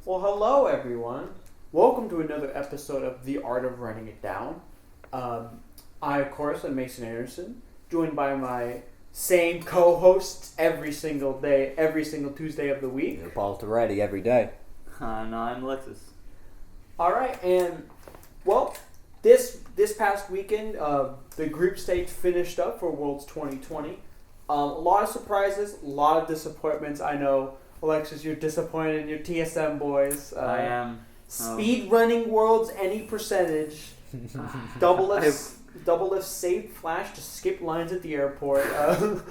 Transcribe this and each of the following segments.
Well, hello everyone. Welcome to another episode of The Art of Writing It Down. I, of course, am Mason Anderson, joined by my same co-hosts every single day, every single Tuesday of the week. You're Paul Torretti every day. No, I'm Alexis. All right, and well, this past weekend, the group stage finished up for Worlds 2020. A lot of surprises, a lot of disappointments. I know, Alexis, you're disappointed in your TSM boys. I am. Speed running Worlds, any percentage. Double lift saved Flash to skip lines at the airport. But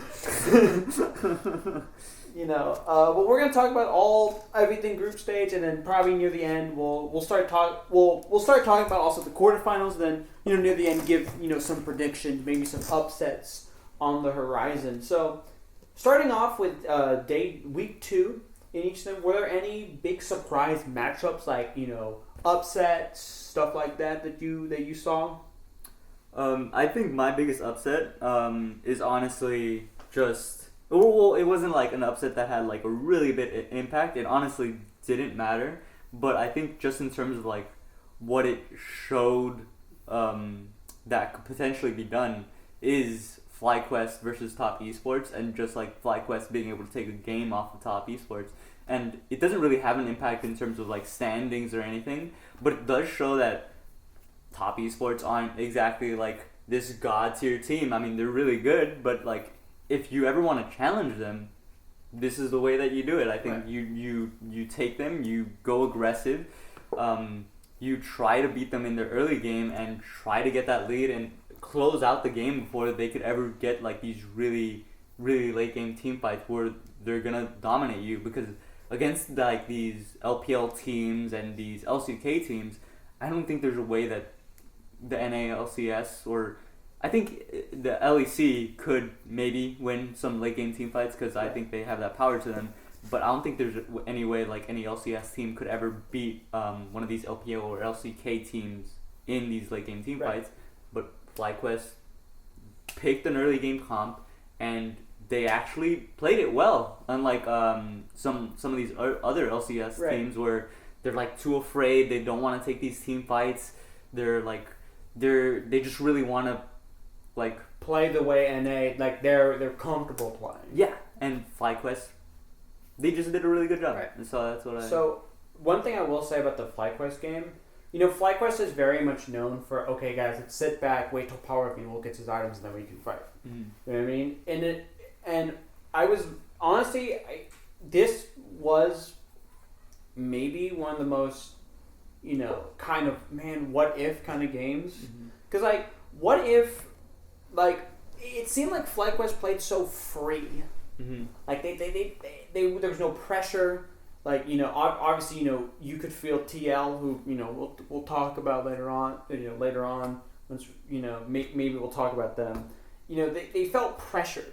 we're gonna talk about everything group stage, and then probably near the end we'll start talking about also the quarterfinals. Then near the end give some predictions, maybe some upsets on the horizon. So starting off with week 2 in each of them, were there any big surprise matchups like upsets, stuff like that you saw? I think my biggest upset is honestly just. Well, it wasn't like an upset that had like a really big impact. It honestly didn't matter. But I think just in terms of like what it showed that could potentially be done is FlyQuest versus Top Esports, and just like FlyQuest being able to take a game off of Top Esports. And it doesn't really have an impact in terms of like standings or anything, but it does show that Top Esports aren't exactly like this god tier team. I mean, they're really good, but like if you ever want to challenge them, this is the way that you do it. I think right. you take them, you go aggressive, you try to beat them in their early game and try to get that lead and close out the game before they could ever get like these really, really late game team fights where they're gonna dominate you. Because against like these LPL teams and these LCK teams, I don't think there's a way that the NALCS or I think the LEC could maybe win some late game team fights because I think they have that power to them. But I don't think there's any way like any LCS team could ever beat one of these LPL or LCK teams in these late game team fights. But FlyQuest picked an early game comp and they actually played it well. Unlike some of these other LCS teams where they're like too afraid, they don't want to take these team fights. They just really want to like play the way NA like they're comfortable playing. Yeah, and FlyQuest, they just did a really good job. Right. And so that's what So one thing I will say about the FlyQuest game, FlyQuest is very much known for, okay guys, let's sit back, wait till Power Evil gets his items, and then we can fight. Mm-hmm. You know what I mean? And I was honestly, this was maybe one of the most, kind of what if kind of games. Because like, what if, like, it seemed like FlyQuest played so free. Mm-hmm. Like they there was no pressure. Like obviously you could feel TL, who we'll talk about later on. Later on once maybe we'll talk about them. They felt pressure.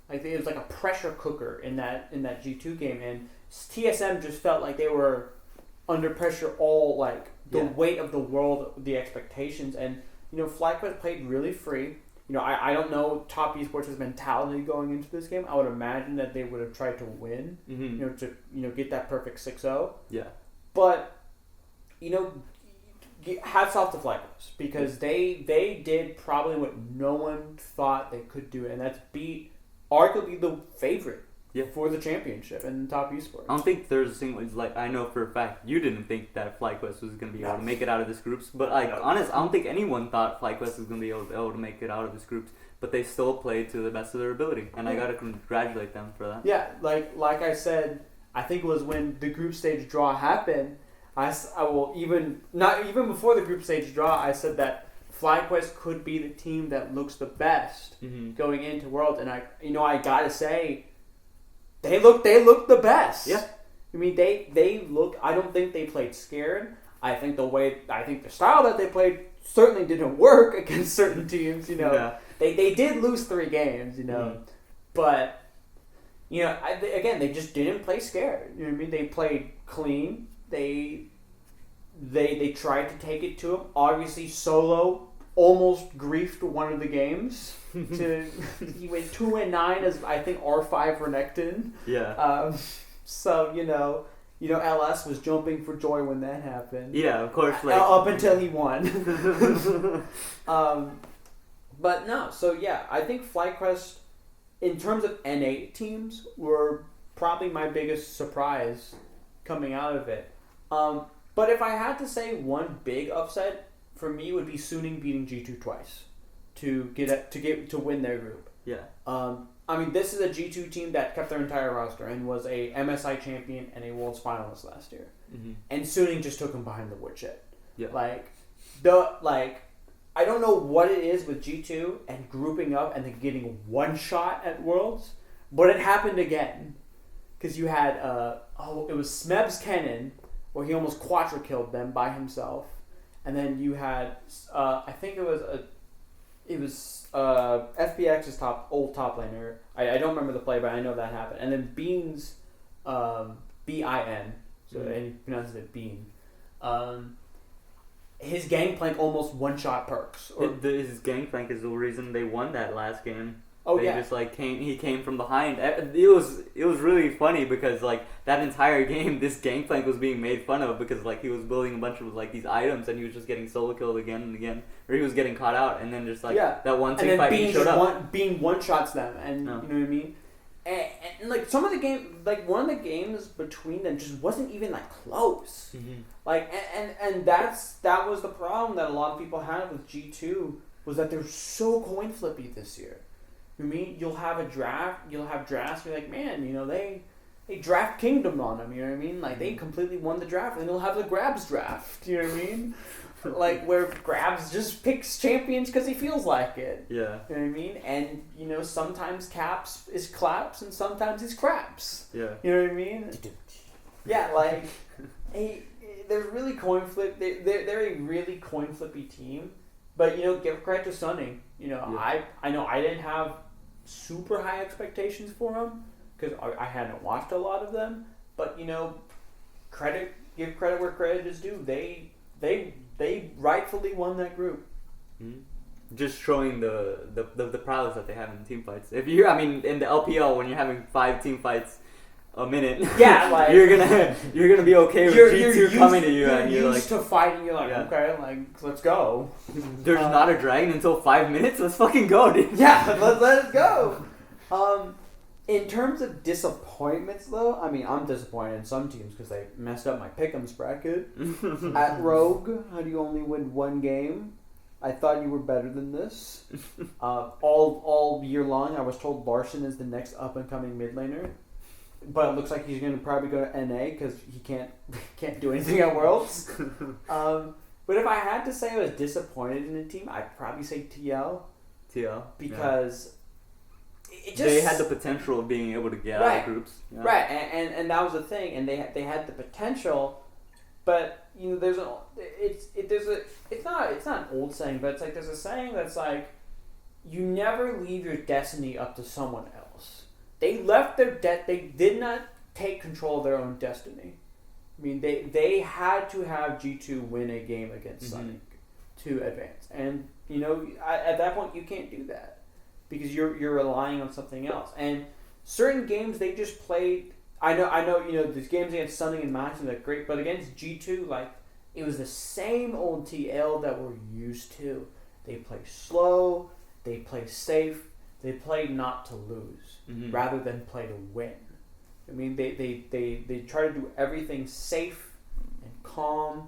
Like it was like a pressure cooker in that G2 game, and TSM just felt like they were under pressure all like the weight of the world, the expectations, and FlyQuest played really free. I don't know Top Esports' mentality going into this game. I would imagine that they would have tried to win, to get that perfect 6-0. Yeah. But, hats off to FlyQuest, because they did probably what no one thought they could do, and that's beat arguably the favorite for the championship in Top Esports. I don't think there's a single, like, I know for a fact you didn't think that FlyQuest was going to be able to make it out of this groups, but honest, I don't think anyone thought FlyQuest was going to be able to make it out of this groups, but they still played to the best of their ability, and I got to congratulate them for that. Yeah, like I said, I think it was when the group stage draw happened, I will not even before the group stage draw, I said that FlyQuest could be the team that looks the best going into Worlds, and I gotta say, they look the best. Yeah. I mean, they look. I don't think they played scared. I think the style that they played certainly didn't work against certain teams. They did lose 3 games. But again, they just didn't play scared. You know what I mean? They played clean. They tried to take it to him. Obviously, Solo almost griefed one of the games. He went 2-9 as I think R5 Renekton. Yeah. So LS was jumping for joy when that happened. Yeah, of course. Up until he won. But no, so yeah, I think FlyQuest, in terms of NA teams, were probably my biggest surprise coming out of it. But if I had to say one big upset, for me would be Suning beating G2 twice to win their group. Yeah. I mean, this is a G2 team that kept their entire roster and was a MSI champion and a Worlds finalist last year. Mm-hmm. And Suning just took them behind the woodshed. Yeah. I don't know what it is with G2 and grouping up and then getting one shot at Worlds, but it happened again. Because you had, it was Smebs Kennen, where he almost quadra-killed them by himself. And then you had, I think it was FBX's old top laner. I don't remember the play, but I know that happened. And then Bean's, B-I-N, and he pronounces it Bean. His Gangplank almost one-shot perks. His Gangplank is the reason they won that last game. Oh, they yeah. Just he came from behind. It was really funny because that entire game, this Gangplank was being made fun of because he was building a bunch of these items and he was just getting solo killed again and again, or he was getting caught out, and then just that one team fight he showed up. Being one shots them, and you know what I mean. And some of the game, one of the games between them just wasn't even close. Mm-hmm. And that was the problem that a lot of people had with G2 was that they're so coin flippy this year. You mean you'll have drafts. You're like, man, they draft Kingdom on them. You know what I mean? They completely won the draft, and they'll have the Grabs draft. You know what I mean? Where Grabs just picks champions because he feels like it. Yeah. You know what I mean? And sometimes Caps is claps, and sometimes he's craps. Yeah. You know what I mean? Yeah, they're really coin flip. They're a really coin flippy team. But give credit to Suning. I know I didn't have super high expectations for them because I hadn't watched a lot of them. But give credit where credit is due. They rightfully won that group. Mm-hmm. Just showing the prowess that they have in team fights. In the LPL when you're having 5 team fights a minute, yeah, you're gonna be okay with G2 coming to you, and you're used to fighting. You're okay, let's go. There's not a dragon until 5 minutes. Let's fucking go, dude. Yeah, let it go. In terms of disappointments, though, I'm disappointed in some teams because they messed up my pick'ems bracket. At Rogue, how do you only win one game? I thought you were better than this. All year long, I was told Larson is the next up and coming mid laner. But it looks like he's going to probably go to NA because he can't do anything at Worlds. But if I had to say I was disappointed in a team, I'd probably say TL. Because it just... They had the potential of being able to get out of groups. Yeah. Right, and that was the thing. And they had the potential, but it's not an old saying, but it's there's a saying that's you never leave your destiny up to someone else. They left they did not take control of their own destiny. They had to have G2 win a game against Suning to advance. And, at that point you can't do that because you're relying on something else. And certain games they just played, I know these games against Suning and Maxim are great, but against G2 it was the same old TL that we're used to. They play slow, they play safe, they play not to lose rather than play to win. They try to do everything safe and calm,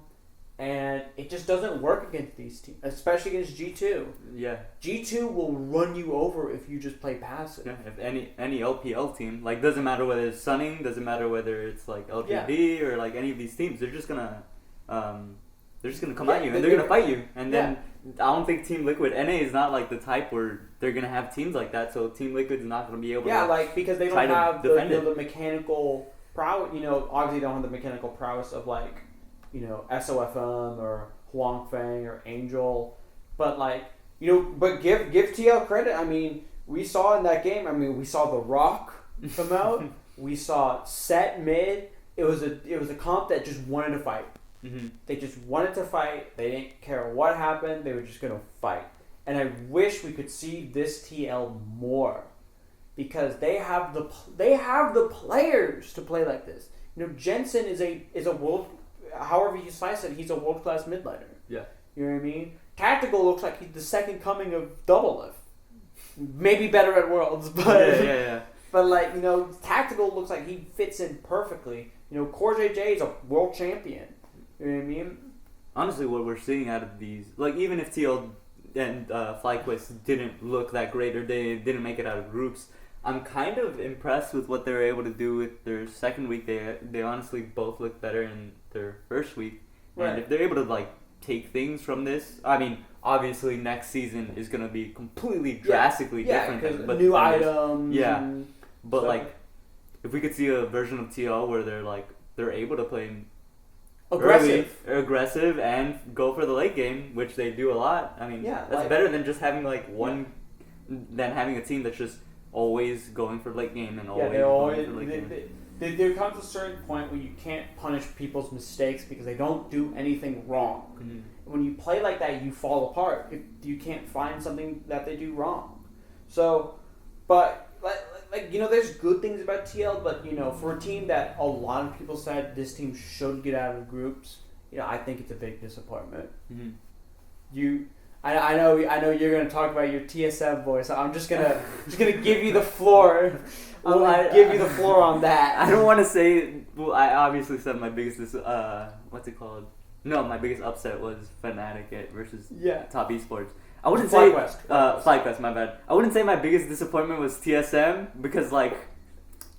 and it just doesn't work against these teams, especially against G2. Yeah. G2 will run you over if you just play passive. Yeah, if any LPL team, doesn't matter whether it's Suning, doesn't matter whether it's LGD or any of these teams, they're just gonna come at you and they're gonna fight you. And then I don't think Team Liquid NA is not the type where they're gonna have teams like that. So Team Liquid's not gonna be able to because they don't have the mechanical prowess. Obviously they don't have the mechanical prowess of SOFM or Huang Feng or Angel, but but give TL credit. We saw in that game. We saw the Rock come out. We saw Set mid. It was a comp that just wanted to fight. Mm-hmm. They just wanted to fight. They didn't care what happened. They were just gonna fight. And I wish we could see this TL more, because they have the players to play like this. Jensen is a world. However you slice it, he's a world class mid laner. Yeah. You know what I mean? Tactical looks like he's the second coming of Doublelift. Maybe better at Worlds, but yeah. But Tactical looks like he fits in perfectly. Core JJ is a world champion. You know what I mean? Honestly, what we're seeing out of these, like even if TL and FlyQuest didn't look that great or they didn't make it out of groups, I'm kind of impressed with what they were able to do with their second week. They honestly both look better in their first week, right. And if they're able to take things from this, I mean, obviously next season is gonna be completely drastically different. But new items. Yeah, but if we could see a version of TL where they're able to play aggressive and go for the late game, which they do a lot. I mean, that's better than just having than having a team that's just always going for late game and always there comes a certain point where you can't punish people's mistakes because they don't do anything wrong. Mm-hmm. When you play like that, you fall apart if you can't find something that they do wrong. So, but there's good things about TL, but for a team that a lot of people said this team should get out of groups, I think it's a big disappointment. Mm-hmm. I know you're gonna talk about your TSM voice. So I'm just gonna give you the floor. Give you the floor on that. I don't want to say. Well, I obviously said my biggest what's it called? No, my biggest upset was Fnatic versus Top Esports. I wouldn't say FlyQuest. My bad. I wouldn't say my biggest disappointment was TSM because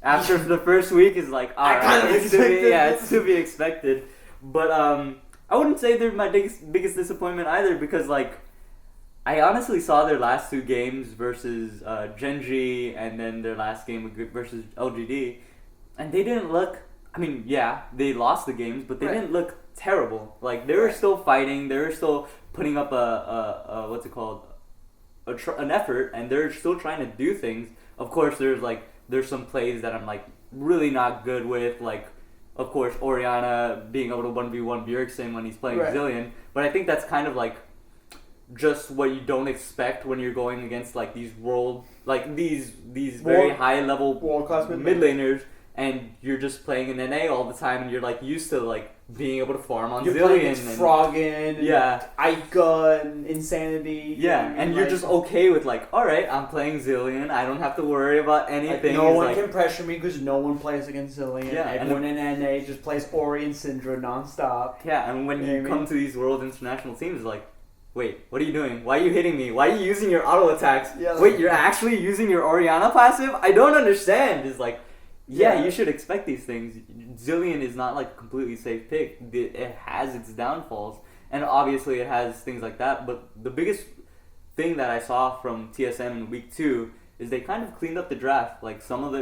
after the first week is it's to be expected. But I wouldn't say they're my biggest disappointment either because I honestly saw their last two games versus Genji and then their last game versus LGD, and they didn't look. I mean, they lost the games, but they didn't look terrible. They were still fighting. They were still putting up an effort, and they're still trying to do things. Of course, there's some plays that I'm really not good with, of course Orianna being able to 1v1 Bjergsen when he's playing Zillion, but I think that's kind of just what you don't expect when you're going against these these very high level world class mid laners, and you're just playing in NA all the time, and you're used to being able to farm on Zillion and Froggen, Ica and Insanity. Yeah, and you're just okay with alright, I'm playing Zillion, I don't have to worry about anything. No one can pressure me because no one plays against Zillion. Yeah, everyone in NA just plays Ori and Syndra nonstop. Yeah, and when you come to these world international teams, wait, what are you doing? Why are you hitting me? Why are you using your auto attacks? Yeah, wait, you're actually using your Orianna passive? I don't understand. It's you should expect these things. Zillion is not a completely safe pick. It has its downfalls, and obviously it has things like that. But the biggest thing that I saw from TSM in week 2 is they kind of cleaned up the draft. Some of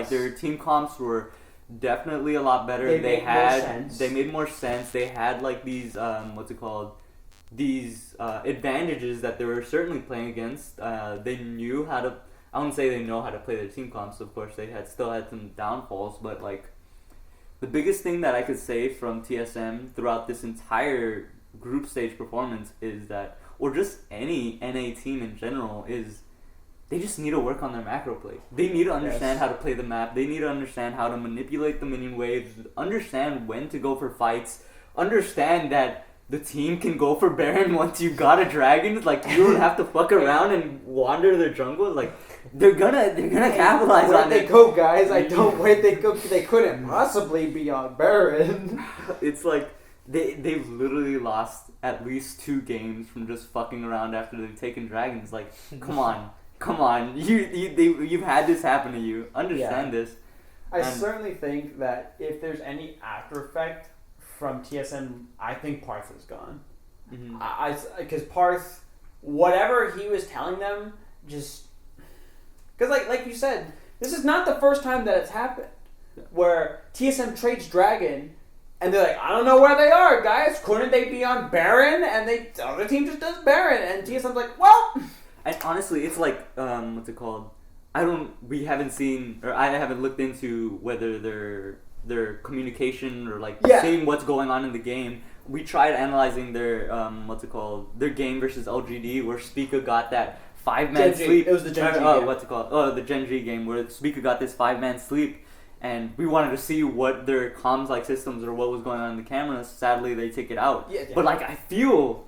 their team comps were definitely a lot better. They made more sense. They had these these advantages that they were certainly playing against. They knew how to. I wouldn't say they know how to play their team comps. Of course, they still had some downfalls, but the biggest thing that I could say from TSM throughout this entire group stage performance is that, or just any NA team in general, is they just need to work on their macro play. They need to understand how to play the map. They need to understand how to manipulate the minion waves. Understand when to go for fights. Understand that the team can go for Baron once you got a dragon. You don't have to fuck around and wander their jungle. They're gonna capitalize on it. Where'd they go, guys? Where'd they go? They couldn't possibly be on Baron. It's they've literally lost at least 2 games from just fucking around after they've taken dragons. Come on. You've had this happen to you. Understand this. I certainly think that if there's any after effect from TSM, I think Parth is gone. Mm-hmm. Because Parth, whatever he was telling them, just because like you said, this is not the first time that it's happened where TSM trades Dragon, and they're I don't know where they are, guys. Couldn't they be on Baron? And the other team just does Baron, and TSM's well. And honestly, it's what's it called? We haven't seen, or I haven't looked into whether their communication or seeing what's going on in the game. We tried analyzing their their game versus LGD where Spica got that 5-man sleep. It was the Genji game. The Genji game where Spica got this 5-man sleep, and we wanted to see what their comms like systems or what was going on in the cameras. Sadly, they took it out. Yeah. But like I feel,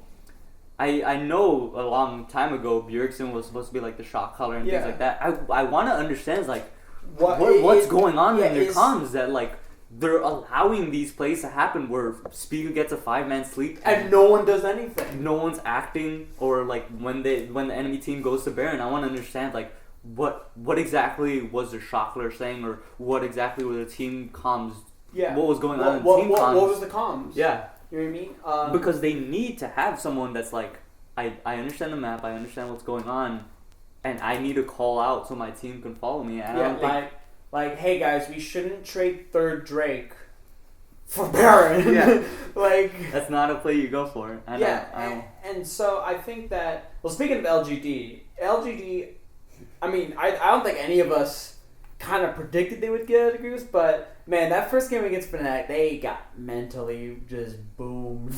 I know a long time ago Bjergsen was supposed to be like the shot caller and things like that. I want to understand like what's going on in their comms that like they're allowing these plays to happen where Spiga gets a 5-man sleep and no one does anything. No one's acting, or like when the enemy team goes to Baron, I want to understand like what exactly was the shot caller saying, or what exactly were the team comms. Yeah. What was going on in team comms? What was the comms? Yeah. You know what I mean? Because they need to have someone that's like, I understand the map, I understand what's going on, and I need to call out so my team can follow me. And I don't think, like, hey guys, we shouldn't trade third Drake for Baron. Yeah. Like, that's not a play you go for. And so I think that, well, speaking of LGD, I mean, I don't think any of us kind of predicted they would get out of groups, but man, that first game against Fnatic, they got mentally just boomed.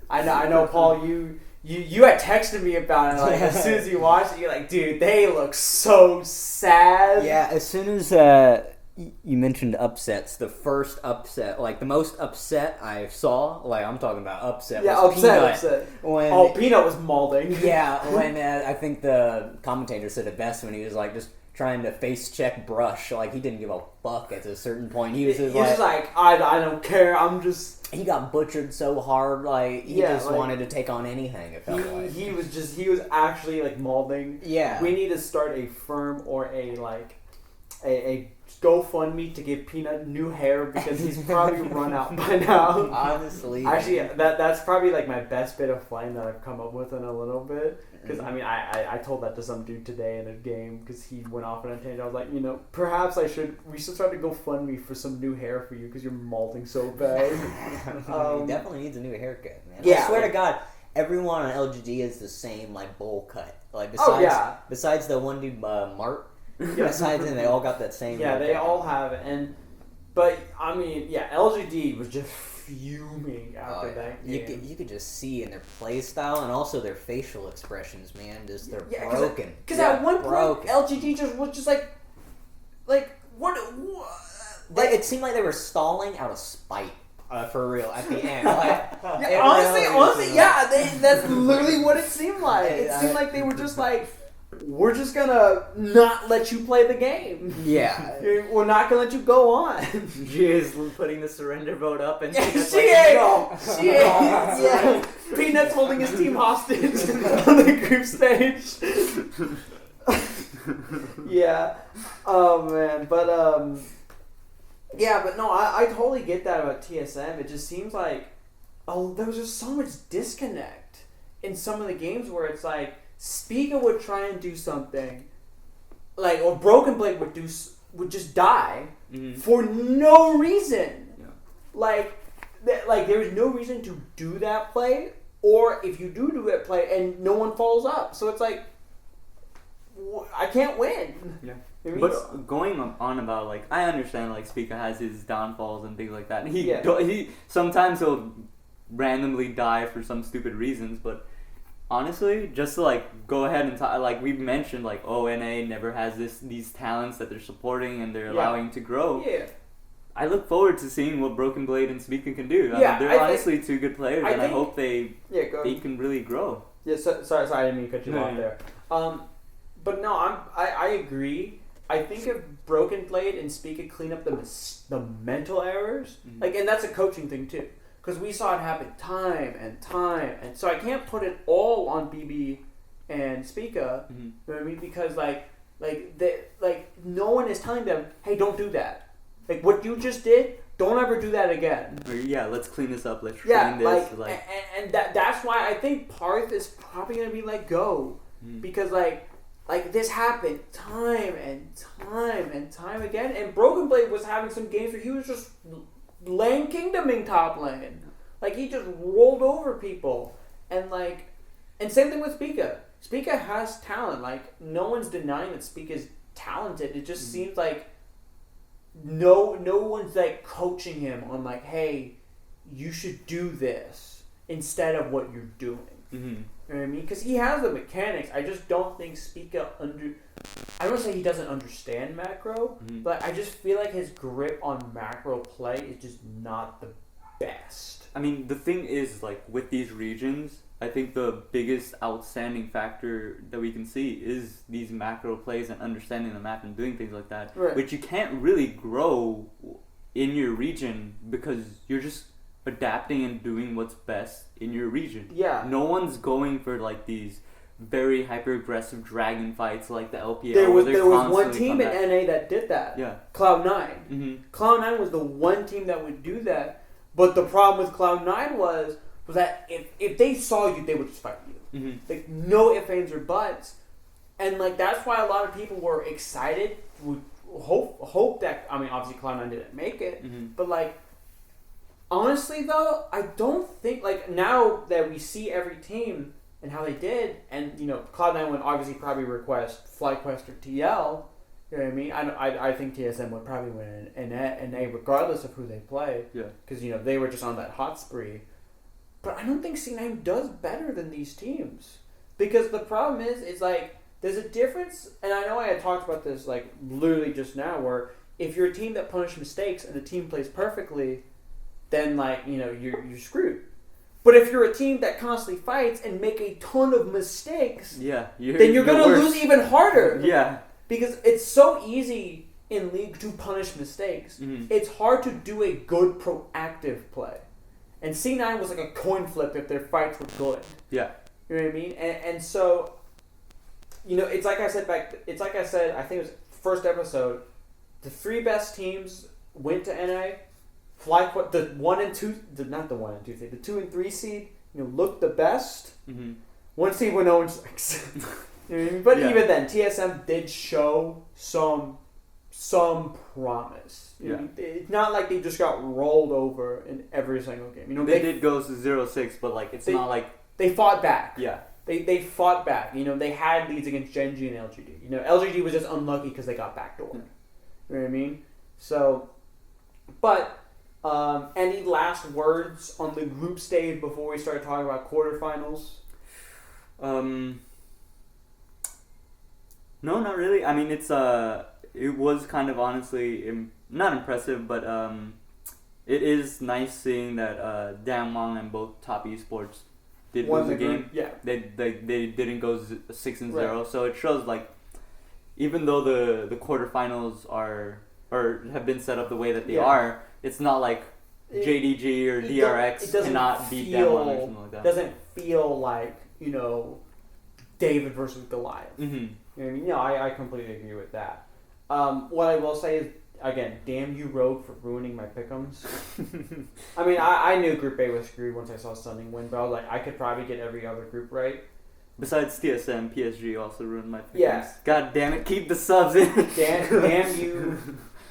I know, Paul, you had texted me about it, like, as soon as you watched it, you're like, dude, they look so sad. Yeah, as soon as you mentioned upsets, the first upset, like the most upset I saw, like I'm talking about upset, was upset. When, Peanut was mauling. Yeah, when I think the commentator said it best when he was like just trying to face check Brush, like he didn't give a fuck at a certain point. He was just like, I don't care, I'm just... He got butchered so hard, like he just wanted to take on anything. It felt like he was actually like mauling. Yeah, we need to start a firm or a GoFundMe to give Peanut new hair because he's probably run out by now. Honestly, actually, that's probably like my best bit of flame that I've come up with in a little bit. Because I mean, I told that to some dude today in a game because he went off on a tangent. I was like, perhaps we should start to GoFundMe for some new hair for you because you're molting so bad. He definitely needs a new haircut, man. Yeah, I swear to God, everyone on LGD is the same like bowl cut. Like besides the one dude Mart. Besides him, they all got that same. Yeah, they all have it, but I mean, LGD was just fuming after that game. You could just see in their play style and also their facial expressions, man. Just they're broken. Because at one point, LGD just was just like what? It seemed like they were stalling out of spite. For real, at the end. Honestly, that's literally what it seemed like. It seemed like they were just like, we're just gonna not let you play the game. Yeah. We're not gonna let you go on. She is putting the surrender vote up, and she is. Yeah. Peanut's holding his team hostage on the group stage. Yeah. Oh man, but no, I totally get that about TSM. It just seems like there was just so much disconnect in some of the games where it's like Spiga would try and do something, like, or Broken Blade would just die for no reason. Yeah. Like there was no reason to do that play, or if you do that play and no one follows up, so it's like I can't win. Yeah. But going on about, like, I understand, like, Spiga has his downfalls and things like that. And he sometimes he'll randomly die for some stupid reasons, but honestly, just to like go ahead and talk, like we've mentioned, like NA never has these talents that they're supporting and they're allowing to grow. Yeah. I look forward to seeing what Broken Blade and Spiga can do. I mean, they're honestly two good players, and I hope they can really grow. Yeah, sorry, I didn't mean to cut you off there. But no, I agree. I think if Broken Blade and Spiga clean up the mental errors, and that's a coaching thing too. Because we saw it happen time and time, and so I can't put it all on BB and Spiga. You know what I mean? Because no one is telling them, "Hey, don't do that." Like what you just did, don't ever do that again. Or, let's clean this up. Let's train this. And that's why I think Parth is probably gonna be let go because like this happened time and time and time again, and Broken Blade was having some games where he was just lane kingdoming top lane. Like he just rolled over people. And same thing with Spiga. Spiga has talent. Like no one's denying that Spiga's talented. It just seems like no one's like coaching him on like, hey, you should do this instead of what you're doing. You know what I mean? Because he has the mechanics. I just don't think Spica I don't say he doesn't understand macro, but I just feel like his grip on macro play is just not the best. I mean, the thing is, like, with these regions, I think the biggest outstanding factor that we can see is these macro plays and understanding the map and doing things like that, right. Which you can't really grow in your region because you're just adapting and doing what's best in your region. Yeah. No one's going for like these very hyper aggressive dragon fights like the LPL. There was one team in NA that did that. Yeah. Cloud9. Mm-hmm. Cloud9 was the one team that would do that. But the problem with Cloud9 was that if they saw you, they would just fight you. Mm-hmm. Like no ifs, ands, or buts. And like that's why a lot of people were excited. Would hope that, I mean, obviously Cloud9 didn't make it, but like honestly though, I don't think, like, now that we see every team and how they did, and you know Cloud9 would obviously probably request FlyQuest or TL, you know what I mean? I think TSM would probably win an NA regardless of who they play, because you know they were just on that hot spree. But I don't think C9 does better than these teams, because the problem is like there's a difference, and I know I had talked about this like literally just now, where if you're a team that punishes mistakes and the team plays perfectly, then like, you know, you're screwed. But if you're a team that constantly fights and make a ton of mistakes, then you're going to lose even harder. Yeah. Because it's so easy in League to punish mistakes. It's hard to do a good proactive play. And C9 was like a coin flip if their fights were good. Yeah. You know what I mean? And so, you know, it's like I said, I think it was first episode, the three best teams went to NA. FlyQuest, the 1 and 2, not the 1 and 2 seed, the 2 and 3 seed, you know, looked the best. 1 seed went 0 and 6. You know what I mean? But even then, TSM did show some promise. You know, it's not like they just got rolled over in every single game. You know, they did go to 0-6, but like it's not like they fought back. Yeah. They fought back. You know, they had leads against Genji and LGD. You know, LGD was just unlucky because they got backdoored. You know what I mean? So, but any last words on the group stage before we start talking about quarterfinals? No, not really. I mean, it was kind of honestly not impressive, but it is nice seeing that Dan Wang and both Top Esports did lose the game. Yeah. They didn't go 6-0, right. So it shows like even though the quarterfinals are or have been set up the way that they are, it's not like JDG or DRX cannot beat Dan Wang or something like that. It doesn't feel like, you know, David versus Goliath. You know what I mean? No, I completely agree with that. What I will say is, again, damn you, Rogue, for ruining my pick'ems. I mean, I knew Group A was screwed once I saw Sunning win, but I was like, I could probably get every other group right. Besides TSM, PSG also ruined my pick'ems. Yeah. God damn it, keep the subs in.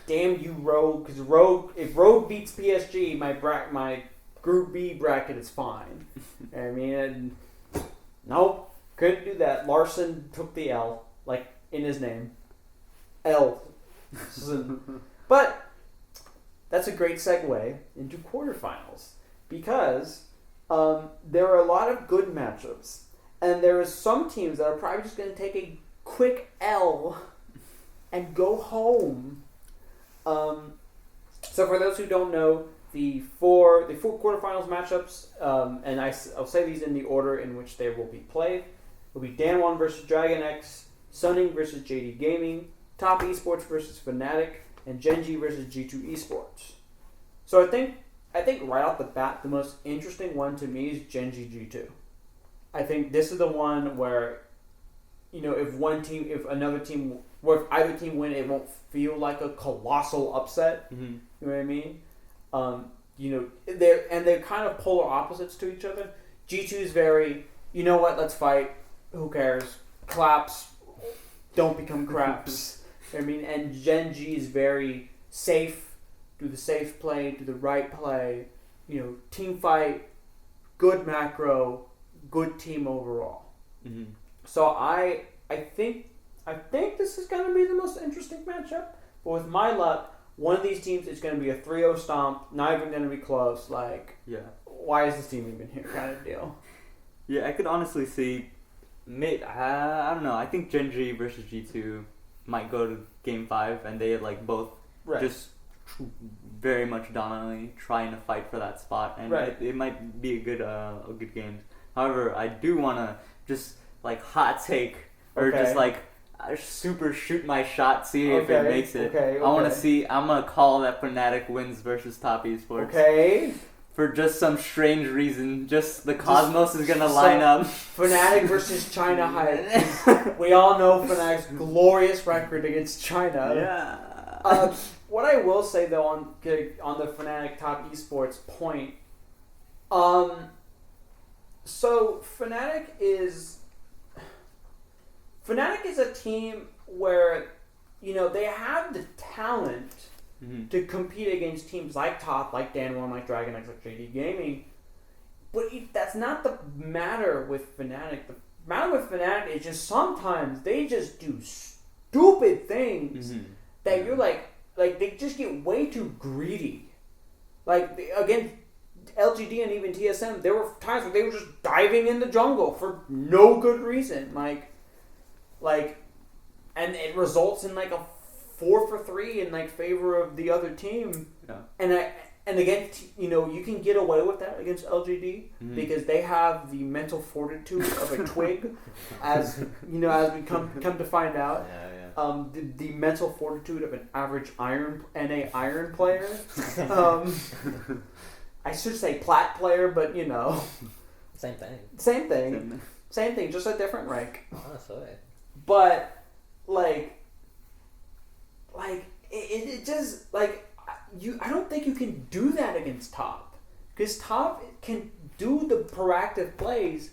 Damn you, Rogue. Because if Rogue beats PSG, my Group B bracket is fine. I mean, nope, couldn't do that. Larson took the L, like in his name. L. But that's a great segue into quarterfinals, because there are a lot of good matchups, and there are some teams that are probably just going to take a quick L and go home. So for those who don't know, the four quarterfinals matchups, and I'll say these in the order in which they will be played, will be Dan1 versus Dragon X, Sunning versus JD Gaming, Top Esports versus Fnatic, and Genji versus G2 Esports. So I think right off the bat, the most interesting one to me is Genji G2. I think this is the one where, you know, if either team win, it won't feel like a colossal upset. You know what I mean? You know, they're kind of polar opposites to each other. G2 is very, you know what, let's fight. Who cares? Claps. Don't become craps. I mean, and Genji is very safe. Do the safe play, do the right play. You know, team fight, good macro, good team overall. So I think this is going to be the most interesting matchup. But with my luck, one of these teams is going to be a 3-0 stomp, not even going to be close. Like, why is this team even here kind of deal. Yeah, I could honestly see. I don't know. I think Gen G versus G2 might go to Game 5, and they like both just very much dominantly trying to fight for that spot, and it might be a good game. However, I do want to just like hot take or just like super shoot my shot, see if it makes it. I want to see. I'm gonna call that Fnatic wins versus Top Esports. Okay. For just some strange reason, just the Cosmos is gonna line up. Fnatic versus China hype. We all know Fnatic's glorious record against China. Yeah. What I will say though on the Fnatic Top Esports point, so Fnatic is a team where they have the talent to compete against teams like Top, like Dan1, like DragonX, like JD Gaming. But that's not the matter with Fnatic. The matter with Fnatic is just sometimes they just do stupid things that you're like they just get way too greedy. Like, against LGD and even TSM, there were times where they were just diving in the jungle for no good reason. And it results in like a 4-for-3 in favor of the other team. Yeah. And again, you can get away with that against LGD because they have the mental fortitude of a twig, as we come to find out. The mental fortitude of an average NA iron player. I should say plat player, but same thing. Same thing, just a different rank. Honestly. But it just I don't think you can do that against Top, because Top can do the proactive plays,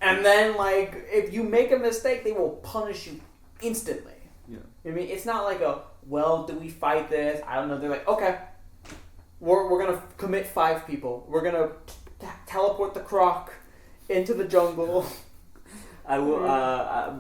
and then if you make a mistake, they will punish you instantly. Yeah. I mean, it's not like do we fight this? I don't know. They're like, okay, we're gonna commit 5 people. We're gonna teleport the Croc into the jungle. I will.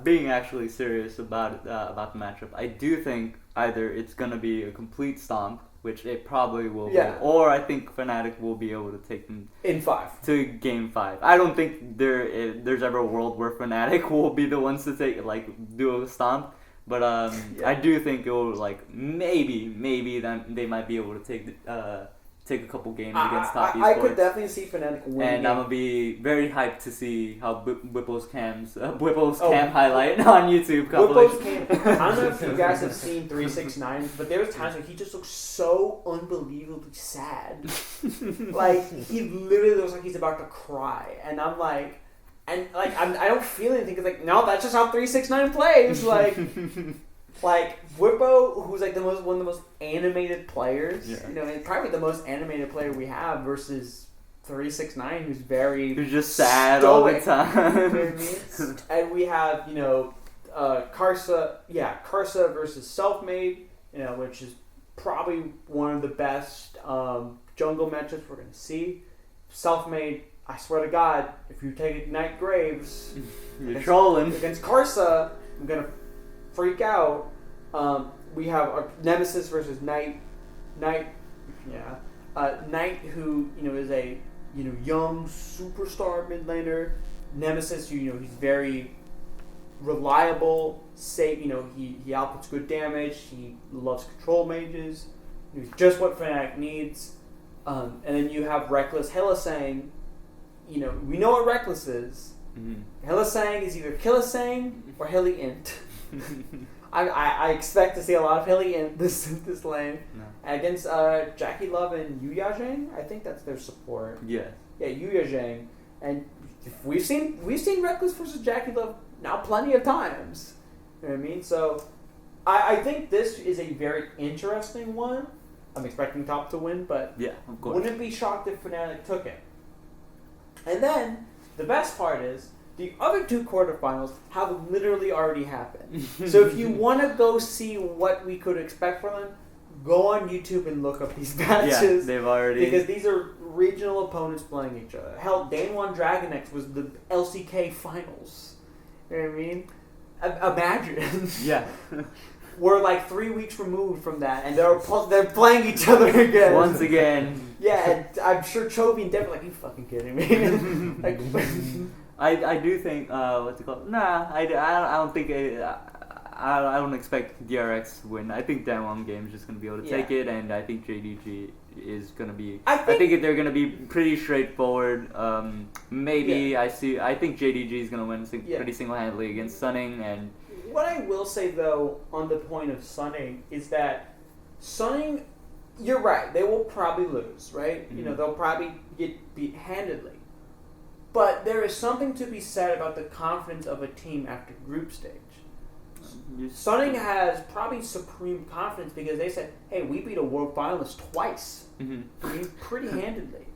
Being actually serious about the matchup, I do think either it's gonna be a complete stomp, which it probably will be, or I think Fnatic will be able to take them in 5 to Game 5. I don't think there's ever a world where Fnatic will be the ones to do a stomp, but I do think it will maybe then they might be able to take a couple games against Top Esports. I could definitely see Fnatic win. And I'm gonna be very hyped to see how Whipple's cam highlight on YouTube. Whipple's cam. I don't know if you guys have seen 369, but there was times when he just looks so unbelievably sad. He literally looks like he's about to cry, and I'm like, I don't feel anything because no, that's just how 369 plays. Whippo, who's one of the most animated players, and probably the most animated player we have, versus 369, who's just sad stoic, all the time. You know what I mean? And we have Karsa versus Selfmade, which is probably one of the best jungle matchups we're gonna see. Selfmade, I swear to God, if you take Ignite Graves, you're trolling against Karsa, I'm gonna freak out. We have our Nemesis versus Knight. Knight, who is a young superstar mid laner. Nemesis, he's very reliable, safe. He outputs good damage. He loves control mages. He's just what Fnatic needs. And then you have Reckless Hylissang. We know what Reckless is. Hylissang is either Killisang or Hilly Int. I expect to see a lot of Hilly in this lane. No. Against Jackie Love and Yu Yajang, I think that's their support. Yeah. Yeah, Yu Yajang. And we've seen Reckless versus Jackie Love now plenty of times. You know what I mean? So I think this is a very interesting one. I'm expecting Top to win, but yeah, of course. Wouldn't be shocked if Fnatic took it. And then the best part is the other 2 quarterfinals have literally already happened. So if you want to go see what we could expect from them, go on YouTube and look up these matches. Yeah, they've already... Because these are regional opponents playing each other. Hell, Dan1 DragonX was the LCK finals. You know what I mean? Imagine. Yeah. we're like 3 weeks removed from that, and they're playing each other again. Once again. Yeah, and I'm sure Chovy and Devin are like, you fucking kidding me? Like, I do think what's it called? Nah, I don't think I don't expect DRX to win. I think Danwon Game is just gonna be able to take it, and I think JDG is gonna be. I think they're gonna be pretty straightforward. Maybe I think JDG is gonna win pretty single-handedly against Sunning. And what I will say though, on the point of Sunning, is that Sunning, you're right. They will probably lose, right? Mm-hmm. You know, they'll probably get beat handedly. But there is something to be said about the confidence of a team after group stage. Sunning has probably supreme confidence because they said, hey, we beat a world finalist twice. Mm-hmm. I mean, pretty handedly.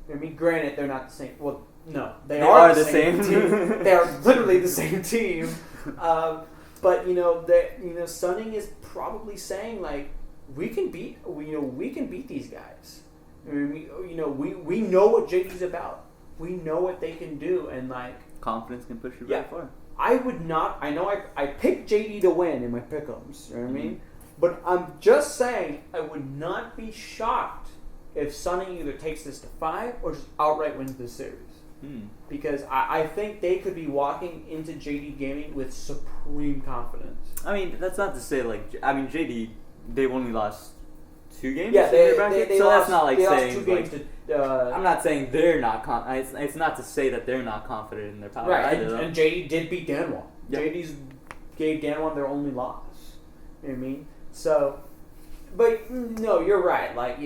I mean, granted, they're not the same. Well, no, they are the same team. They are literally the same team. But, Sunning is probably saying, like, we can beat these guys. I mean, we know what JD's about. We know what they can do, and like confidence can push you very far. I would not. I know I picked JD to win in my pick'ems. You know what I mean? But I'm just saying I would not be shocked if Sunning either takes this to 5 or just outright wins this series. Because I think they could be walking into JD Gaming with supreme confidence. I mean, that's not to say JD, they've only lost 2 games. Yeah, in their bracket, they so lost, that's not like saying lost 2 games like, to, I'm not saying they're not it's not to say that they're not confident in their power. Right, either, and JD did beat Danwon. Yep. JD's gave Danwon their only loss. You know what I mean? So, but no, you're right. Like,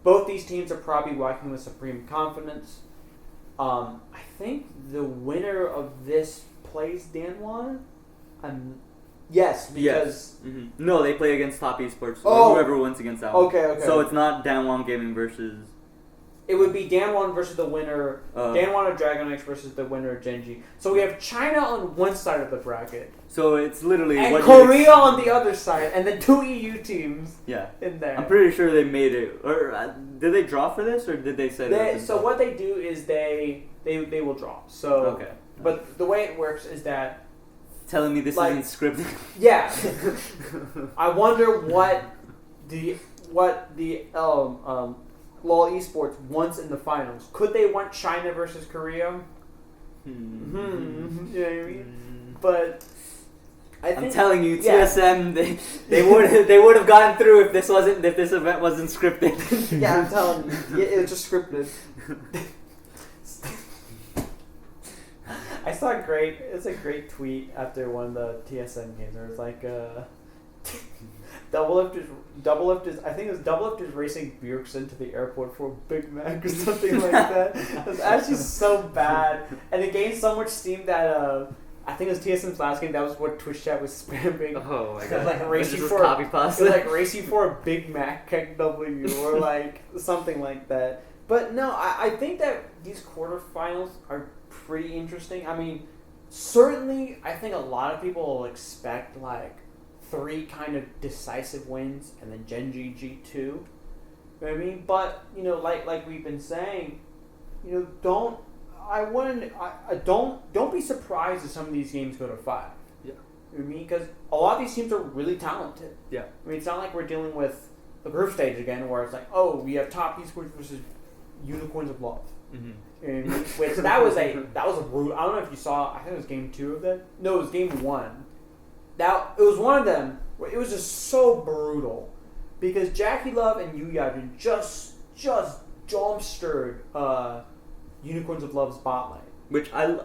both these teams are probably walking with supreme confidence. I think the winner of this plays Danwon. Yes, because... No, they play against Top Esports, or whoever wins against that one. Okay. So it's not Danwon Gaming versus... It would be Danwon versus the winner, Danwon of Dragon X versus the winner of Genji. So we have China on one side of the bracket. So it's literally... And Korea on the other side, and then 2 EU teams in there. I'm pretty sure they made it. Or did they draw for this, or did they set it up? So what they do is they will draw. So, okay. But the way it works is that... Telling me this isn't scripted. Yeah. I wonder what the LOL Esports wants in the finals. Could they want China versus Korea? You know what I mean? But I'm telling you, TSM they would have gotten through if this event wasn't scripted. Yeah, I'm telling you, it's just scripted. I saw a great tweet after one of the TSM games where it was like, Double Lift is racing Bjergsen to the airport for a Big Mac or something like that. It was actually so bad. And it gained so much steam that, I think it was TSM's last game, that was what Twitch chat was spamming. Oh my god. It was like racing for a Big Mac KW or like something like that. But no, I think that these quarterfinals are pretty interesting. I mean, certainly I think a lot of people will expect like 3 kind of decisive wins and then Genji G2. You know what I mean? But, like we've been saying, don't be surprised if some of these games go to 5. Yeah. You know what I mean? Because a lot of these teams are really talented. Yeah. I mean, it's not like we're dealing with the group stage again where it's like, oh, we have Top Esports versus Unicorns of Love. Mm-hmm. Which that was a brutal. I don't know if you saw. I think it was game 2 of that. No, it was game 1. Now it was one of them where it was just so brutal because Jackie Love and Yuya just dumpstered Unicorns of Love's bot lane. Which I'll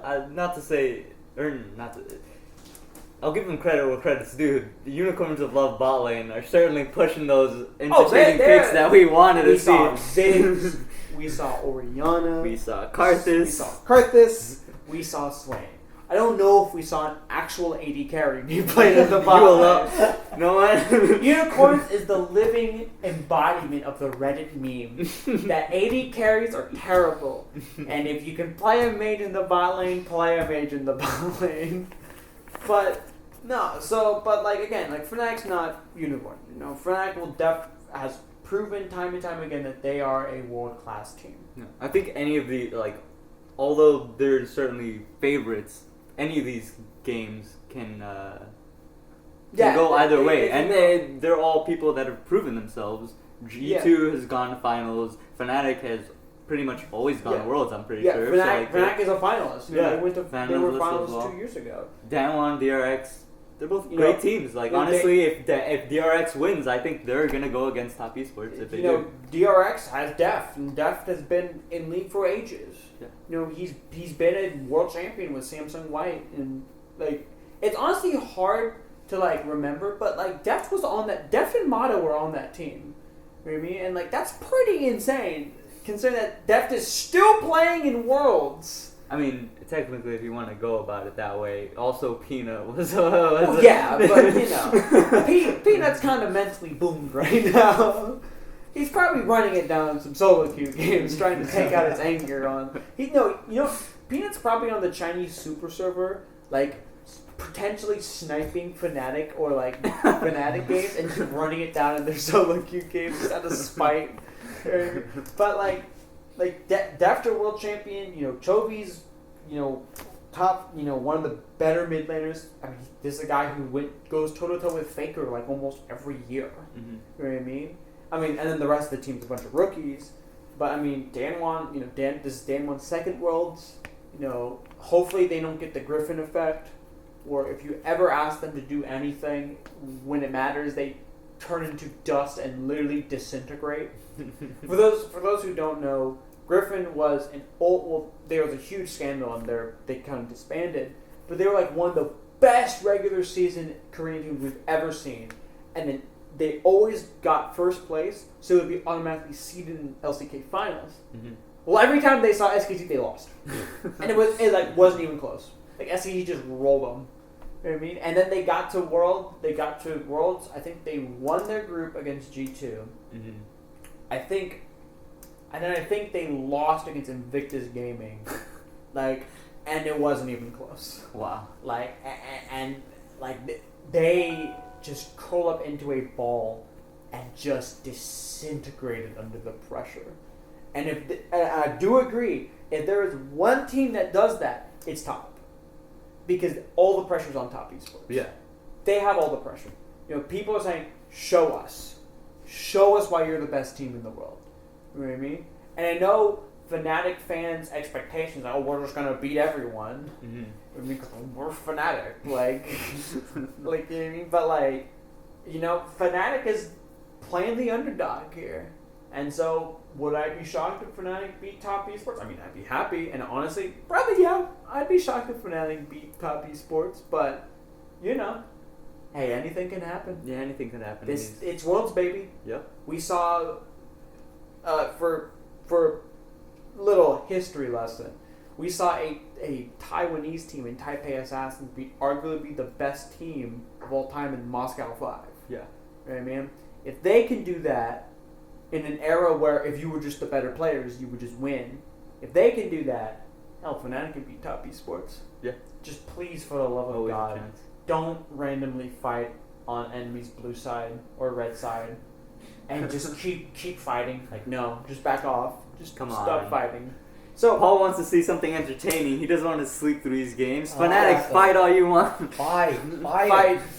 give them credit where credit's due. The Unicorns of Love bot lane are certainly pushing those entertaining picks that we wanted to see. We saw Ziggs, we saw Oriana, we saw Karthus, we saw Swain. I don't know if we saw an actual AD carry be played in the bot lane. No one. Unicorns is the living embodiment of the Reddit meme that AD carries are terrible, and if you can play a mage in the bot lane, play a mage in the bot lane. But no, again, Fnatic's not Unicorn. Fnatic has proven time and time again that they are a world-class team. No, I think any of the although they're certainly favorites, any of these games can can go either way, and they're all people that have proven themselves. G2 has gone to finals. Fnatic has pretty much always gone to Worlds, I'm pretty sure. Fnatic is a finalist. Yeah, they were finalists 2 years ago. Damwon, DRX, they're both great teams. Like, honestly, if DRX wins, I think they're going to go against Top Esports if they do. DRX has Deft, and Deft has been in League for ages. Yeah. He's been a world champion with Samsung White, and, like, it's honestly hard to, like, remember, but, like, Deft and Mata were on that team. You know what I mean? And, like, that's pretty insane, considering that Deft is still playing in Worlds. I mean, technically, if you want to go about it that way, also Peanut was but, Peanut's kind of mentally boomed right now. He's probably running it down in some solo queue games, trying to take out his anger on... Peanut's probably on the Chinese super server, like, potentially sniping Fnatic or, like, Fnatic games and just running it down in their solo queue games just out of spite. But, like Deft are world champion, Chovy's, top, one of the better mid laners. I mean, this is a guy who goes toe to toe with Faker like almost every year. Mm-hmm. You know what I mean? And then the rest of the team's a bunch of rookies. But I mean, Danwon, this is Danwon's second Worlds. Hopefully they don't get the Griffin effect, or if you ever ask them to do anything when it matters, they turn into dust and literally disintegrate. For those who don't know, Griffin was there was a huge scandal and they kind of disbanded, but they were like one of the best regular season Korean teams we've ever seen, and then they always got first place, so it would be automatically seeded in LCK finals. Mm-hmm. Well, every time they saw SKT, they lost, and it wasn't even close. Like SKT just rolled them. You know what I mean? And then they got to Worlds. I think they won their group against G2. Mm-hmm. I think they lost against Invictus Gaming, and it wasn't even close. Wow. They just curl up into a ball and just disintegrated under the pressure. And I do agree, if there is one team that does that, it's Top. Because all the pressure's on Top Esports. Yeah. They have all the pressure. People are saying, show us. Show us why you're the best team in the world. You know what I mean? And I know Fnatic fans' expectations are, we're just going to beat everyone. Mm-hmm. I mean, we're Fnatic. You know what I mean? But, Fnatic is playing the underdog here. And so, would I be shocked if Fnatic beat Top Esports? I mean, I'd be happy. And honestly, probably, yeah, I'd be shocked if Fnatic beat Top Esports. But, hey, anything can happen. Yeah, anything can happen. It's Worlds, baby. Yep. We saw, for little history lesson, we saw a Taiwanese team in Taipei Assassins arguably be the best team of all time in Moscow 5. Yeah. Right, man? If they can do that in an era where if you were just the better players, you would just win. If they can do that, hell, Fnatic can beat Top Esports. Yeah. Just please, for the love of God, don't randomly fight on enemy's blue side or red side, and just keep fighting. No, just back off. Just stop fighting. So Paul wants to see something entertaining. He doesn't want to sleep through these games. Fnatic, fight all you want. Fight.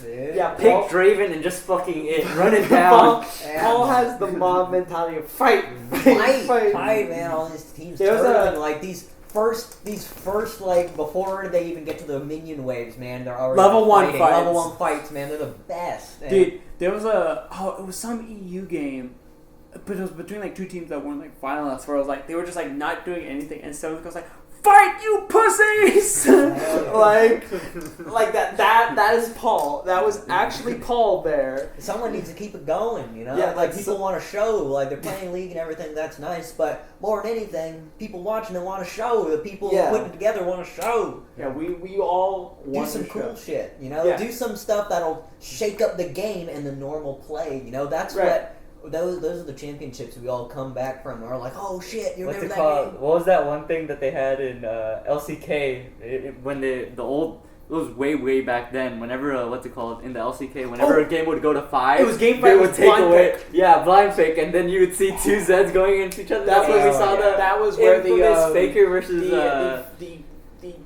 Dude. Yeah, pick Draven and just fucking run it down. Paul has the mob mentality of fight, man. All these teams turning these first before they even get to the minion waves, man. They're already level 1 fights. Level 1 fights, man. They're the best. Dude, there was it was some EU game. But it was between two teams that weren't finalists, where it was they were just not doing anything, and so it was fight, you pussies! That is Paul. That was actually Paul there. Someone needs to keep it going, Yeah, people want to show, they're playing League and everything, that's nice, but more than anything, people watching it want to show. The people putting it together want to show. Yeah, we all want do some cool shit, Yeah. Do some stuff that'll shake up the game and the normal play, That's right. what... Those are the championships we all come back from. We're like, oh shit, you remember that game? What was that one thing that they had in LCK when the old? It was way back then. Whenever in the LCK, whenever a game would go to 5, it was game 5. They would take away blind pick, and then you would see two Zeds going into each other. That's when we saw that was where the Faker versus the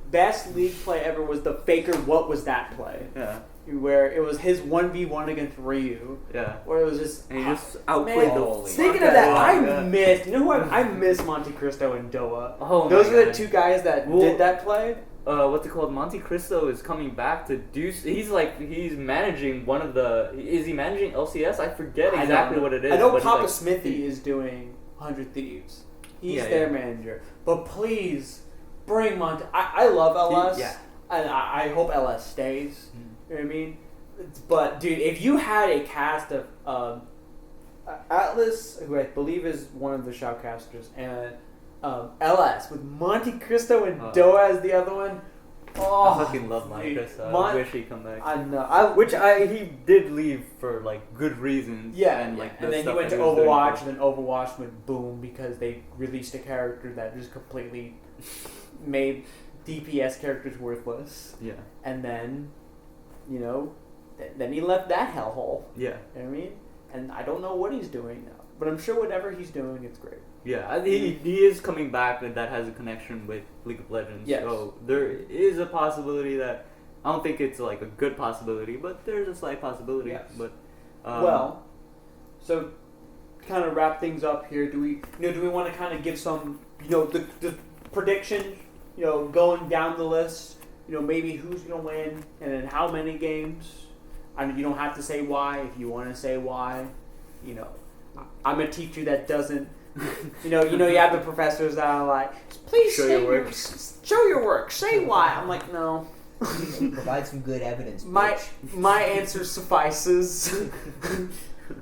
best League play ever was the Faker. What was that play? Yeah. where it was his 1v1 against Ryu. Yeah. Where it was just... And he just outplayed the Speaking of that, I missed... You know who I miss Monte Cristo and Doa. Oh, those are the two guys that did that play. What's it called? Monte Cristo is coming back to do... He's managing one of the... Is he managing LCS? I forget exactly what it is. I know Papa Smithy is doing 100 Thieves. He's their manager. But please, bring Monte... I love LS. And I hope LS stays. You know what I mean? But, dude, if you had a cast of Atlas, who I believe is one of the shoutcasters, and LS with Monte Cristo and Doa as the other one. Oh, I fucking love Monte Cristo. I wish he'd come back. I know. He did leave for like good reasons. Yeah, and and then he went to Overwatch, and then Overwatch went boom because they released a character that just completely made DPS characters worthless. Yeah, and then, then he left that hellhole. Yeah, you know what I mean. And I don't know what he's doing now, but I'm sure whatever he's doing, it's great. Yeah, he is coming back, and that has a connection with League of Legends. Yes. So there is a possibility that I don't think it's like a good possibility, but there's a slight possibility. Yes. But so kind of wrap things up here. Do we want to kind of give some the prediction? Going down the list. Maybe who's gonna win and in how many games. I mean, you don't have to say why if you want to say why. I'm a teacher that doesn't. You have the professors that are like, please show your work. Say why. I'm like, no. Provide some good evidence. My answer suffices.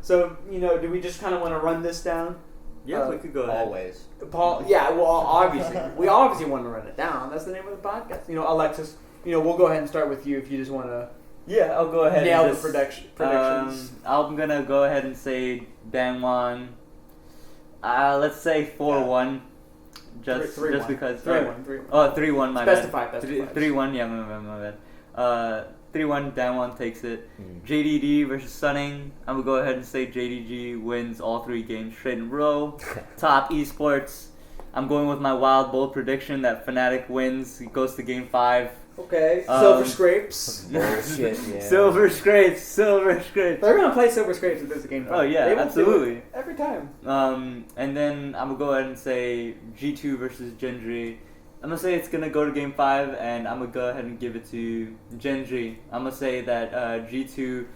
So do we just kind of want to run this down? Yeah, we could go ahead. Always. Paul. Yeah. Well, obviously, we obviously want to run it down. That's the name of the podcast. Alexis. We'll go ahead and start with you if you just want to. Yeah, I'll go ahead. Nail the predictions. I'm gonna go ahead and say Dangwon. Let's say 4-1. Just because. 3-1. Oh, 3-1. My Specify. 3-1. Yeah, my bad. 3-1. Dangwon takes it. JDG versus Sunning. I'm gonna go ahead and say JDG wins all 3 games straight in a row. Top Esports. I'm going with my wild bold prediction that Fnatic wins. He goes to Game 5. Okay. Silver Scrapes. Bullshit, yeah. Silver Scrapes. They're going to play Silver Scrapes if there's a Game 5. Oh, yeah, absolutely. Every time. And then I'm going to go ahead and say G2 versus Genji. I'm going to say it's going to go to Game 5, and I'm going to go ahead and give it to Genji. I'm going to say that G2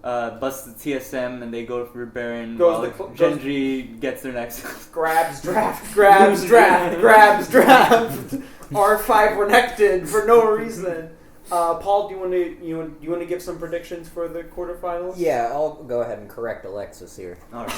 busts the TSM, and they go for Baron, while Genji gets their next... grabs, draft. R5 renekton for no reason. Paul, do you want to give some predictions for the quarterfinals? Yeah, I'll go ahead and correct Alexis here. All right.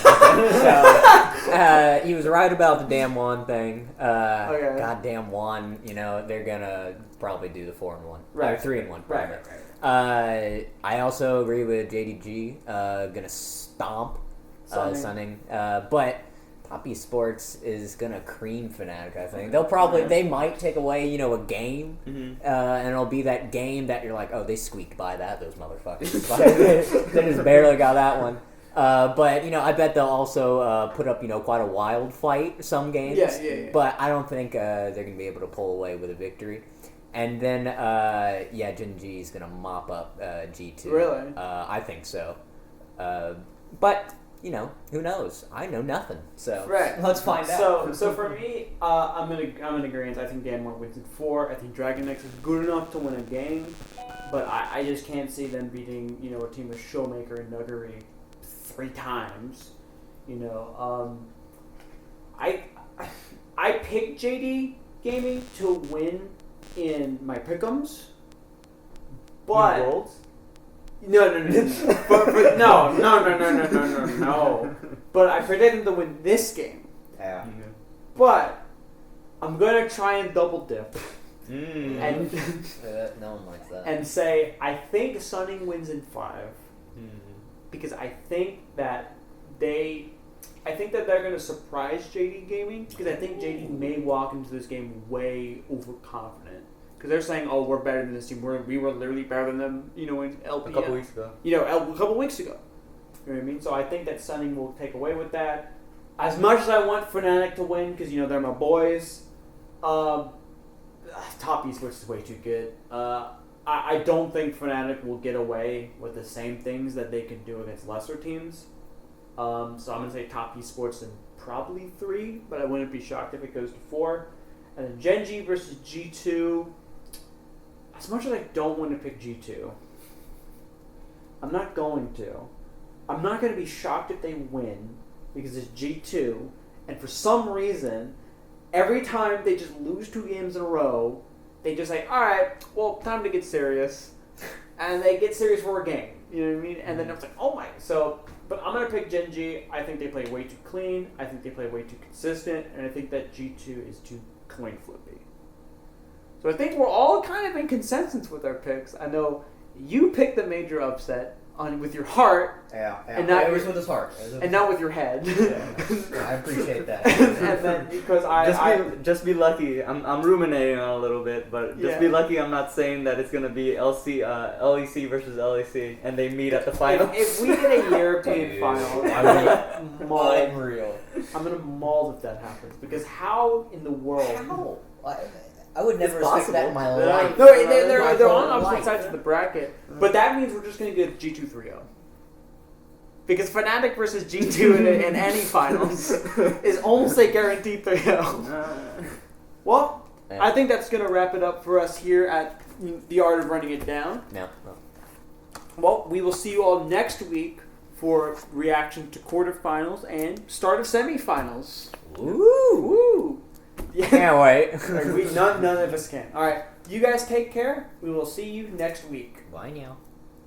So, he was right about the damn Juan thing. Okay. Goddamn Juan, they're gonna probably do the 4-1. Right. Or 3-1. Right. I also agree with JDG. Gonna stomp Sunning. But Top Esports is gonna cream Fnatic. I think they might take away a game, and it'll be that game that you're like, oh, they squeaked by that, those motherfuckers. They just barely got that one. But I bet they'll also put up quite a wild fight some games. Yeah. But I don't think they're gonna be able to pull away with a victory. And then Genji is gonna mop up G2. Really? I think so. But. Who knows? I know nothing. So let's find out. So for me, I'm in agreement. I think Damwon wins in 4. I think Dragon X is good enough to win a game, but I just can't see them beating a team of Showmaker and Nuggery 3 times. I picked JD Gaming to win in my pick'ems, but. No. No. But I predicted them to win this game. Yeah. But I'm gonna try and double dip. And no one likes that. And say I think Sunning wins in 5. Because I think that they're gonna surprise JD Gaming. Because I think JD may walk into this game way overconfident. Because they're saying, "Oh, we're better than this team. We were literally better than them." In LPL. A couple weeks ago. A couple weeks ago. You know what I mean? So I think that Sunning will take away with that. As much as I want Fnatic to win, because they're my boys. Top Esports is way too good. I don't think Fnatic will get away with the same things that they can do against lesser teams. So I'm going to say top esports in probably 3, but I wouldn't be shocked if it goes to 4. And then Gen.G versus G2. As much as I don't want to pick G2, I'm not going to. I'm not going to be shocked if they win because it's G2. And for some reason, every time they just lose 2 games in a row, they just say, all right, well, time to get serious. And they get serious for a game. You know what I mean? And then it's like, oh my. So, but I'm going to pick Gen.G. I think they play way too clean. I think they play way too consistent. And I think that G2 is too coin flippy. So I think we're all kind of in consensus with our picks. I know you picked the major upset with your heart. Yeah. And not it was with his heart. And not with your head. Yeah, I appreciate that. And then because just be lucky. I'm ruminating on a little bit, but just be lucky. I'm not saying that it's gonna be LEC versus LEC, and they meet at the final. If we get a European final, I'm gonna maul if that happens. Because how in the world? How? I would never expect that in my life. No, they're on opposite sides of the bracket, but that means we're just gonna get G2 3-0. Because Fnatic versus G2 in any finals is almost a guaranteed 3-0. Well, I think that's going to wrap it up for us here at The Art of Running It Down. No. Well, we will see you all next week for reaction to quarterfinals and start of semifinals. Woo! Yeah. Can't wait. None of us can. All right, you guys take care. We will see you next week. Bye now.